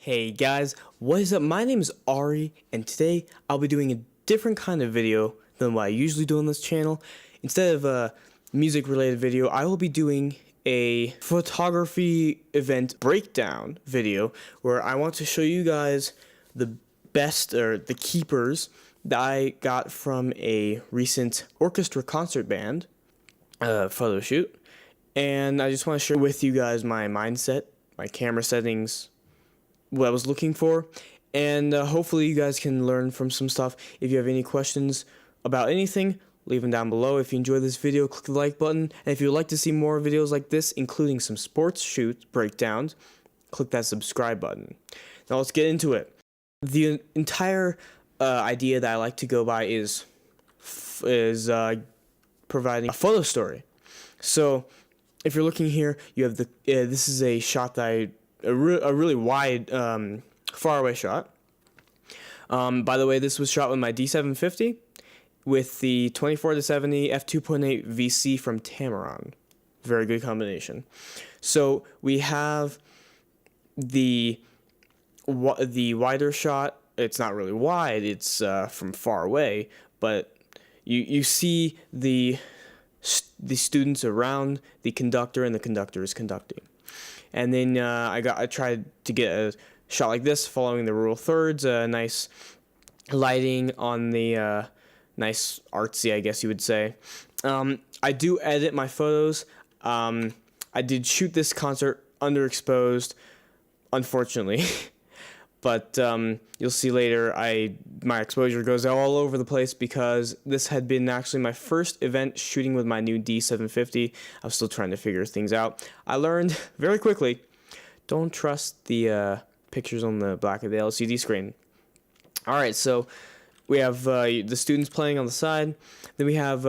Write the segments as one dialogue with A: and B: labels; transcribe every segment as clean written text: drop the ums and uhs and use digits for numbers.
A: Hey guys, what is up? My name is Ari, and today I'll be doing a different kind of video than what I usually do on this channel. Instead of a music related video, I will be doing a photography event breakdown video where I want to show you guys the best, or the keepers, that I got from a recent orchestra concert band photo shoot. And I just want to share with you guys my mindset, my camera settings, what I was looking for, and hopefully you guys can learn from some stuff. If you have any questions about anything, leave them down below. If you enjoyed this video, click the like button, and if you'd like to see more videos like this, including some sports shoot breakdowns, click that subscribe button. Now let's get into it. The entire idea that I like to go by is providing a photo story. So if you're looking here, you have this is a shot that a really wide, far away shot. By the way, this was shot with my D750 with the 24-70 f2.8 VC from Tamron. Very good combination. So we have the wider shot. It's not really wide. It's from far away, but you see the students around the conductor, and the conductor is conducting. And then I tried to get a shot like this, following the rule of thirds, nice lighting on the nice artsy, I guess you would say. I do edit my photos. I did shoot this concert underexposed, unfortunately. But you'll see later, my exposure goes all over the place because this had been actually my first event shooting with my new D750. I was still trying to figure things out. I learned very quickly, don't trust the pictures on the back of the LCD screen. Alright, so we have the students playing on the side. Then we have,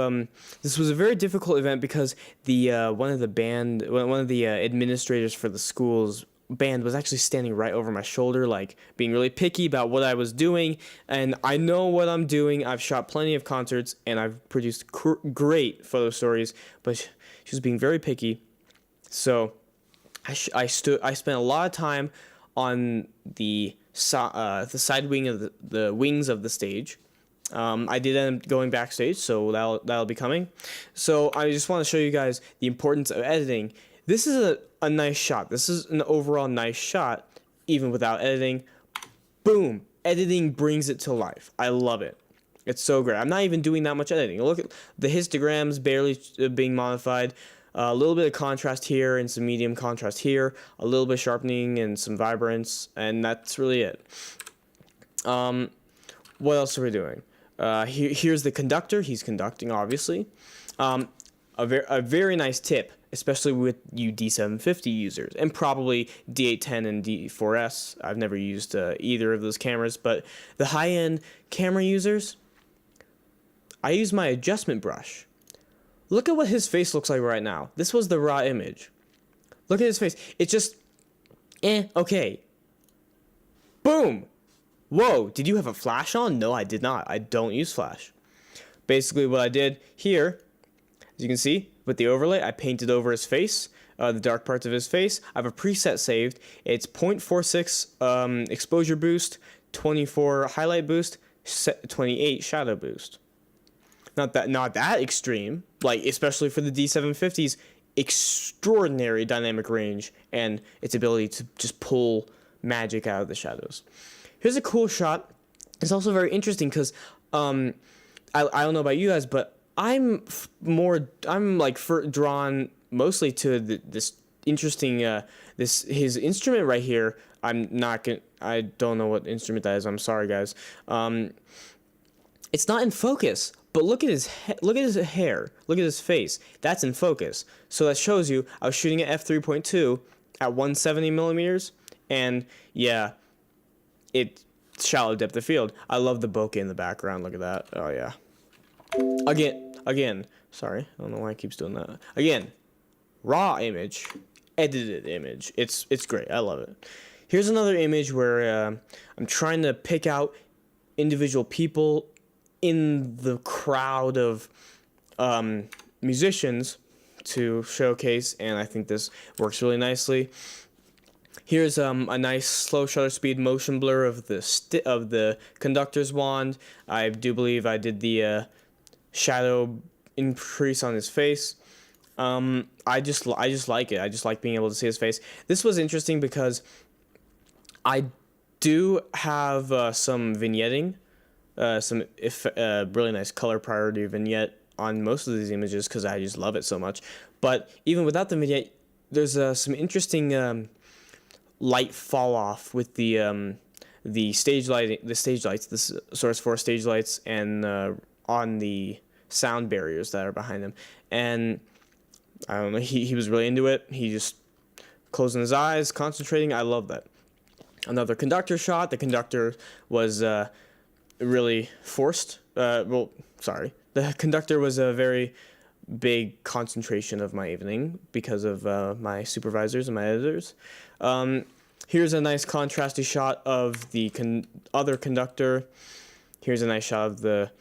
A: this was a very difficult event because one of the administrators for the school's band was actually standing right over my shoulder, like being really picky about what I was doing. And I know what I'm doing. I've shot plenty of concerts and I've produced great photo stories, but she was being very picky. So I spent a lot of time on the side wing of the wings of the stage. I did end up going backstage, so that'll be coming. So I just want to show you guys the importance of editing. This is a nice shot. This is an overall nice shot, even without editing. Boom! Editing brings it to life. I love it. It's so great. I'm not even doing that much editing. Look at the histograms barely being modified. A little bit of contrast here and some medium contrast here. A little bit of sharpening and some vibrance, and that's really it. What else are we doing? Here's the conductor. He's conducting, obviously. A very nice tip, especially with you D750 users, and probably D810 and D4S. I've never used either of those cameras, but the high-end camera users, I use my adjustment brush. Look at what his face looks like right now. This was the raw image. Look at his face. It's just, okay. Boom! Whoa, did you have a flash on? No, I did not. I don't use flash. Basically what I did here, as you can see, with the overlay, I painted over his face, the dark parts of his face. I have a preset saved. It's 0.46 exposure boost, 24 highlight boost, 28 shadow boost. Not that extreme, like especially for the D750's extraordinary dynamic range and its ability to just pull magic out of the shadows. Here's a cool shot. It's also very interesting because I don't know about you guys, but I'm drawn mostly to this interesting his instrument right here. I don't know what instrument that is. I'm sorry, guys. It's not in focus, but look at his hair. Look at his face. That's in focus. So that shows you I was shooting at f3.2 at 170 millimeters, and yeah, it's shallow depth of field. I love the bokeh in the background. Look at that. Oh yeah. Again, sorry, I don't know why it keeps doing that. Again, raw image, edited image. It's great. I love it. Here's another image where I'm trying to pick out individual people in the crowd of musicians to showcase, and I think this works really nicely. Here's a nice slow shutter speed motion blur of the conductor's wand. I do believe I did the shadow increase on his face. I just like it. I just like being able to see his face. This was interesting because I do have some vignetting, really nice color priority vignette on most of these images because I just love it so much. But even without the vignette, there's some interesting light fall off with the stage lighting, the stage lights, the Source 4 stage lights, and on the sound barriers that are behind him. And I don't know, he was really into it. He just closing his eyes, concentrating. I love that. Another conductor shot. The conductor was really forced. The conductor was a very big concentration of my evening because of my supervisors and my editors. Here's a nice contrasty shot of the other conductor. Here's a nice shot of a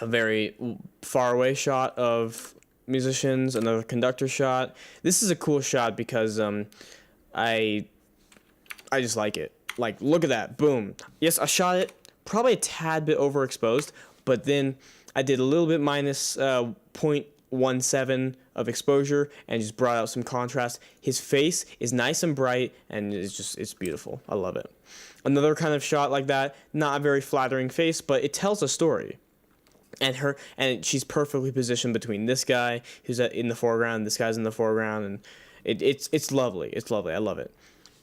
A: very far away shot of musicians. Another conductor shot. This is a cool shot because I just like it. Like, look at that. Boom. Yes, I shot it probably a tad bit overexposed, but then I did a little bit minus 0.17 of exposure and just brought out some contrast. His face is nice and bright, and it's beautiful. I love it. Another kind of shot like that, not a very flattering face, but it tells a story. And she's perfectly positioned between this guy who's in the foreground, this guy's in the foreground, and it's lovely. It's lovely. I love it.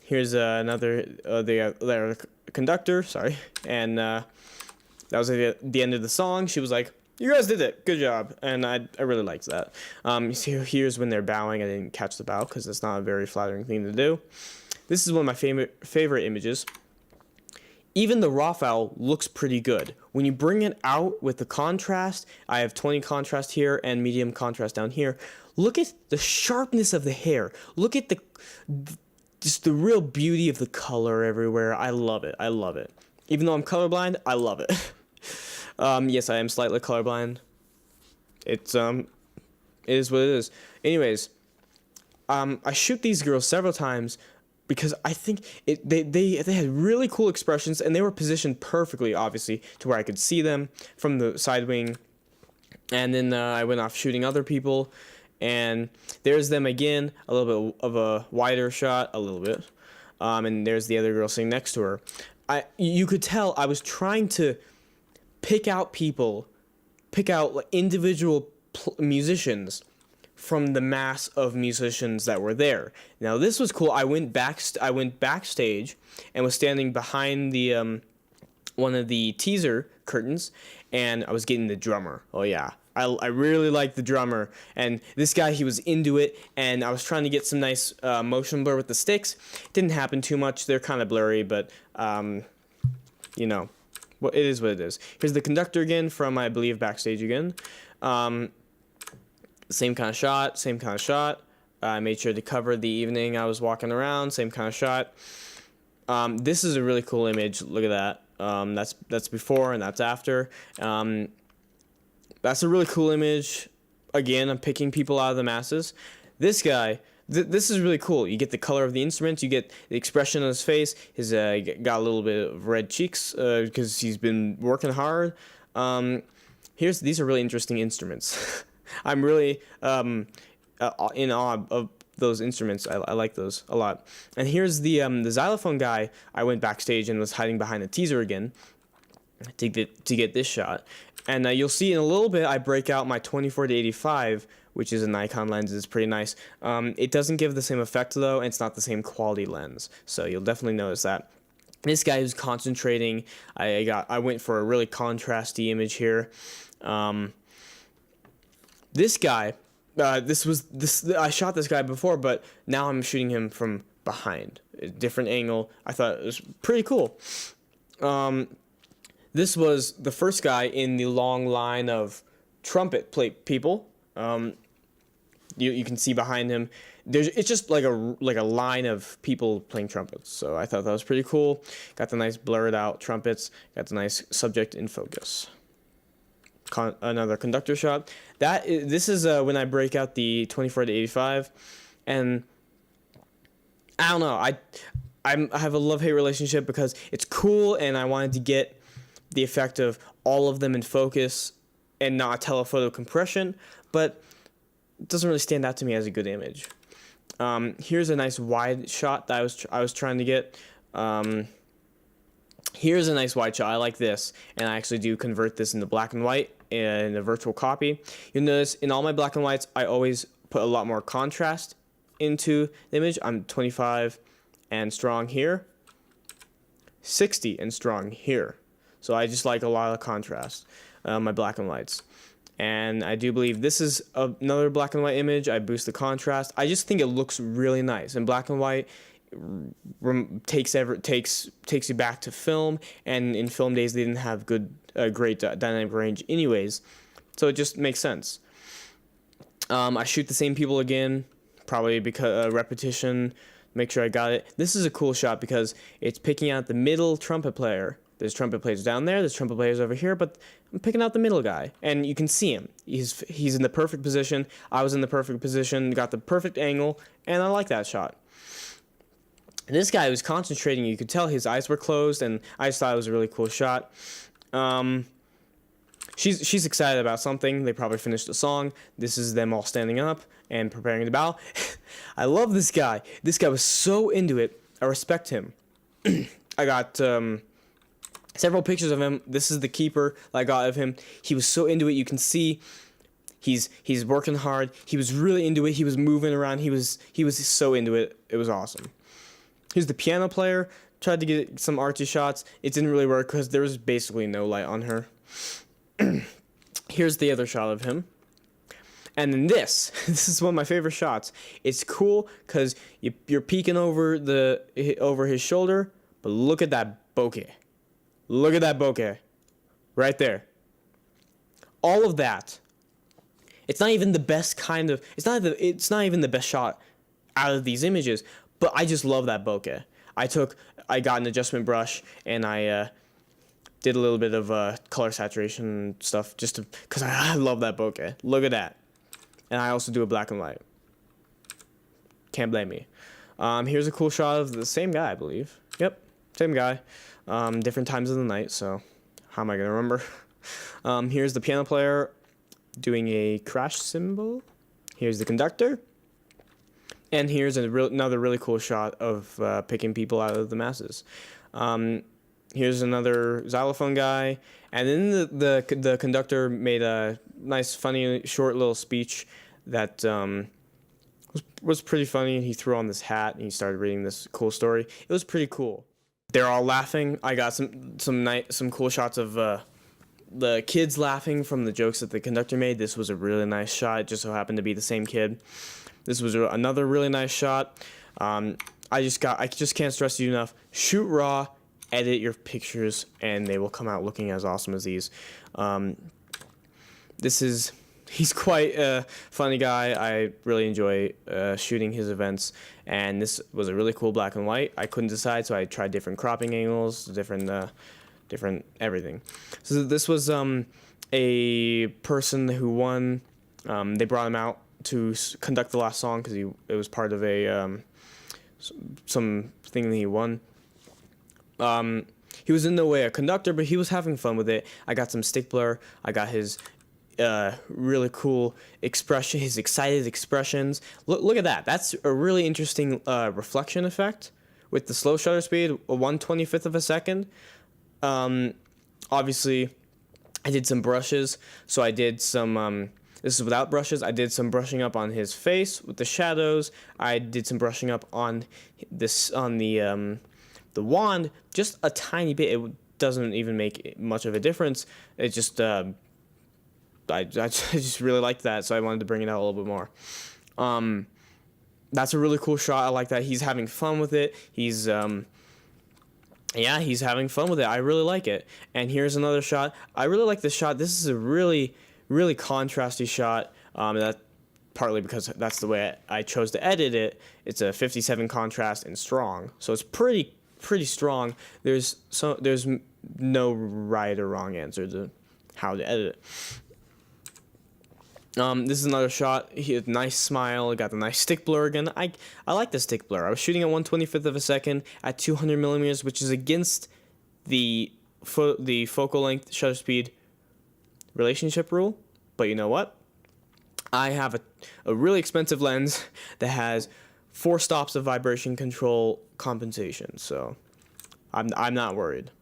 A: Here's another the conductor. Sorry, and that was at the end of the song. She was like, "You guys did it. Good job." And I really liked that. You see, here's when they're bowing. I didn't catch the bow because it's not a very flattering thing to do. This is one of my favorite images. Even the raw file looks pretty good. When you bring it out with the contrast, I have 20 contrast here and medium contrast down here. Look at the sharpness of the hair. Look at just the real beauty of the color everywhere. I love it. I love it. Even though I'm colorblind, I love it. Yes, I am slightly colorblind. It is what it is. Anyways, I shoot these girls several times because I think they had really cool expressions, and they were positioned perfectly, obviously, to where I could see them from the side wing. And then I went off shooting other people, and there's them again, a little bit of a wider shot, a little bit. And there's the other girl sitting next to her. You could tell I was trying to pick out individual musicians from the mass of musicians that were there. Now this was cool. I went backstage and was standing behind the one of the teaser curtains, and I was getting the drummer. Oh yeah, I really liked the drummer, and this guy, he was into it, and I was trying to get some nice motion blur with the sticks. It didn't happen too much. They're kind of blurry, but you know, well, it is what it is. Here's the conductor again from, I believe, backstage again. Same kind of shot. I made sure to cover the evening I was walking around. Same kind of shot. This is a really cool image. Look at that. That's before and that's after. That's a really cool image. Again, I'm picking people out of the masses. This guy, this is really cool. You get the color of the instruments. You get the expression on his face. He's got a little bit of red cheeks because he's been working hard. These are really interesting instruments. I'm really in awe of those instruments. I like those a lot. And here's the xylophone guy. I went backstage and was hiding behind the teaser again to get this shot. And you'll see in a little bit I break out my 24-85, which is a Nikon lens. It's pretty nice. It doesn't give the same effect though, and it's not the same quality lens. So you'll definitely notice that. This guy who's concentrating. I went for a really contrasty image here. This guy, I shot this guy before, but now I'm shooting him from behind, a different angle. I thought it was pretty cool. This was the first guy in the long line of trumpet people. You can see behind him. It's just like a line of people playing trumpets. So I thought that was pretty cool. Got the nice blurred out trumpets. Got the nice subject in focus. Another conductor shot. This is when I break out the 24-85, and I don't know. I have a love-hate relationship because it's cool, and I wanted to get the effect of all of them in focus and not telephoto compression, but it doesn't really stand out to me as a good image. Here's a nice wide shot that I was trying to get. Here's a nice wide shot. I like this, and I actually do convert this into black and white in a virtual copy. You'll notice in all my black and whites, I always put a lot more contrast into the image. I'm 25 and strong here, 60 and strong here. So I just like a lot of contrast, my black and whites. And I do believe this is another black and white image. I boost the contrast. I just think it looks really nice. And black and white takes you back to film, and in film days they didn't have great dynamic range anyways, so it just makes sense. I shoot the same people again, probably because repetition, make sure I got it. This is a cool shot because it's picking out the middle trumpet player. There's trumpet players down there, there's trumpet players over here, but I'm picking out the middle guy, and you can see him. He's in the perfect position. I was in the perfect position, got the perfect angle, and I like that shot. This guy was concentrating. You could tell his eyes were closed, and I just thought it was a really cool shot. She's excited about something. They probably finished a song. This is them all standing up and preparing to bow. I love this guy. This guy was so into it. I respect him. I got several pictures of him. This is the keeper I got of him. He was so into it. You can see he's working hard. He was really into it. He was moving around. He was so into it. It was awesome. Here's the piano player. Tried to get some artsy shots. It didn't really work because there was basically no light on her. Here's the other shot of him. And then this is one of my favorite shots. It's cool because you're peeking over his shoulder, but look at that bokeh. Look at that bokeh. Right there. All of that. It's not even the best kind of, it's not even the best shot out of these images, but I just love that bokeh. I got an adjustment brush, and I did a little bit of color saturation stuff just because I love that bokeh. Look at that. And I also do a black and white. Can't blame me. Here's a cool shot of the same guy, I believe. Yep, same guy. Different times of the night, so how am I going to remember? Here's the piano player doing a crash cymbal. Here's the conductor. And here's another really cool shot of picking people out of the masses. Here's another xylophone guy. And then the conductor made a nice, funny, short little speech that was pretty funny. He threw on this hat and he started reading this cool story. It was pretty cool. They're all laughing. I got some cool shots of the kids laughing from the jokes that the conductor made. This was a really nice shot. It just so happened to be the same kid. This was another really nice shot. I just can't stress you enough. Shoot raw, edit your pictures, and they will come out looking as awesome as these. He's quite a funny guy. I really enjoy shooting his events, and this was a really cool black and white. I couldn't decide, so I tried different cropping angles, different everything. So this was a person who won. They brought him out to conduct the last song because it was part of a some thing that he won. He was in no way a conductor, but he was having fun with it. I got some stick blur. I got his really cool expression, his excited expressions. Look at that. That's a really interesting reflection effect with the slow shutter speed, a 1/25th of a second. Obviously, I did some brushes, so I did some. This is without brushes. I did some brushing up on his face with the shadows. I did some brushing up on the wand, just a tiny bit. It doesn't even make much of a difference. It just I just really liked that, so I wanted to bring it out a little bit more. That's a really cool shot. I like that. He's having fun with it. He's having fun with it. I really like it. And here's another shot. I really like this shot. This is a really, really contrasty shot. That partly because that's the way I chose to edit it. It's a 57 contrast and strong, so it's pretty strong. There's no right or wrong answer to how to edit it. This is another shot. He had a nice smile. He got the nice stick blur again. I like the stick blur. I was shooting at 1/25 of a second at 200 millimeters, which is against the focal length shutter speed relationship rule. But you know what? I have a really expensive lens that has 4 stops of vibration control compensation, so I'm not worried.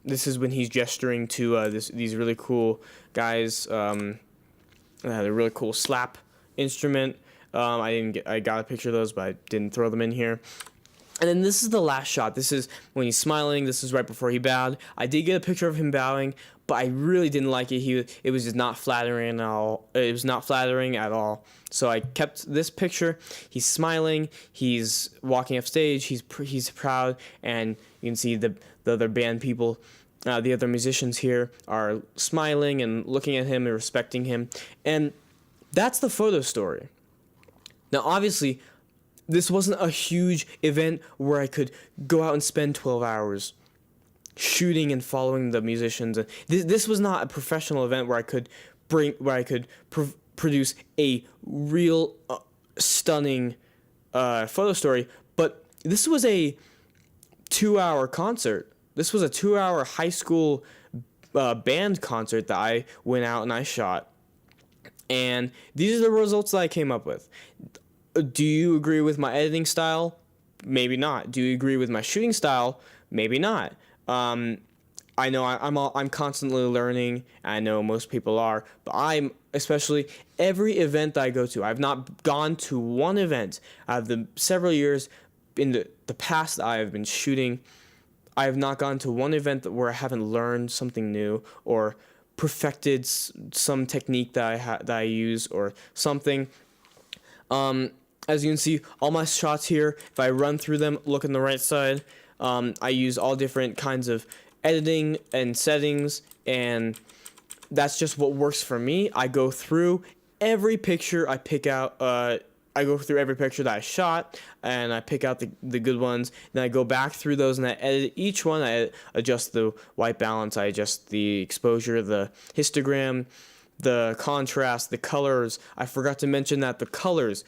A: This is when he's gesturing to these really cool guys. They had a really cool slap instrument. I got a picture of those, but I didn't throw them in here. And then this is the last shot. This is when he's smiling. This is right before he bowed. I did get a picture of him bowing, but I really didn't like it. It was just not flattering at all. It was not flattering at all. So I kept this picture. He's smiling. He's walking off stage. He's proud, and you can see the other band people, the other musicians here are smiling and looking at him and respecting him. And that's the photo story. Now, obviously, this wasn't a huge event where I could go out and spend 12 hours shooting and following the musicians. This was not a professional event where I could produce a real stunning photo story. But this was a 2-hour concert. This was a 2-hour high school band concert that I went out and I shot. And these are the results that I came up with. Do you agree with my editing style? Maybe not. Do you agree with my shooting style? Maybe not. I know I'm constantly learning. I know most people are, but I'm especially every event that I go to. I've not gone to one event out of the several years in the past that I have been shooting. I have not gone to one event where I haven't learned something new or perfected some technique that I use or something. As you can see, all my shots here, if I run through them, look on the right side, I use all different kinds of editing and settings, and that's just what works for me. I go through every picture I pick out. I go through every picture that I shot, and I pick out the good ones. Then I go back through those, and I edit each one. I adjust the white balance. I adjust the exposure, the histogram, the contrast, the colors. I forgot to mention that the colors.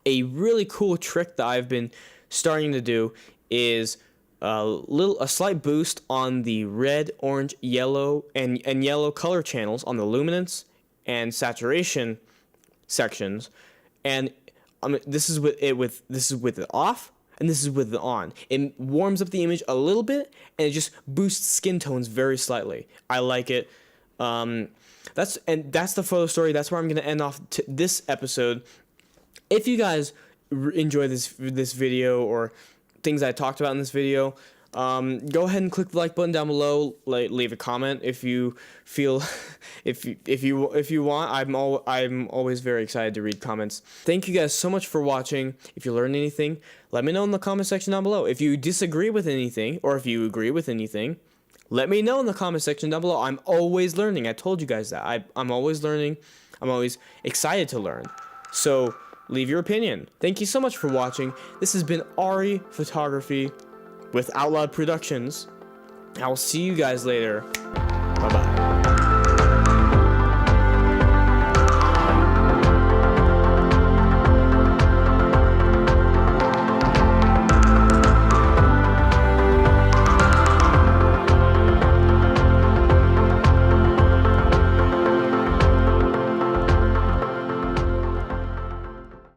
A: A really cool trick that I've been starting to do is a slight boost on the red, orange, yellow, and yellow color channels on the luminance and saturation sections, and this is with it off, and this is with it on. It warms up the image a little bit, and it just boosts skin tones very slightly. I like it. That's the photo story. That's where I'm gonna end off this episode. If you guys enjoy this video or things I talked about in this video, go ahead and click the like button down below. Leave a comment if you feel, if you want. I'm always very excited to read comments. Thank you guys so much for watching. If you learned anything, let me know in the comment section down below. If you disagree with anything or if you agree with anything, let me know in the comment section down below. I'm always learning. I told you guys that. I'm always learning. I'm always excited to learn. So leave your opinion. Thank you so much for watching. This has been Ari Photography with Out Loud Productions. I will see you guys later. Bye-bye.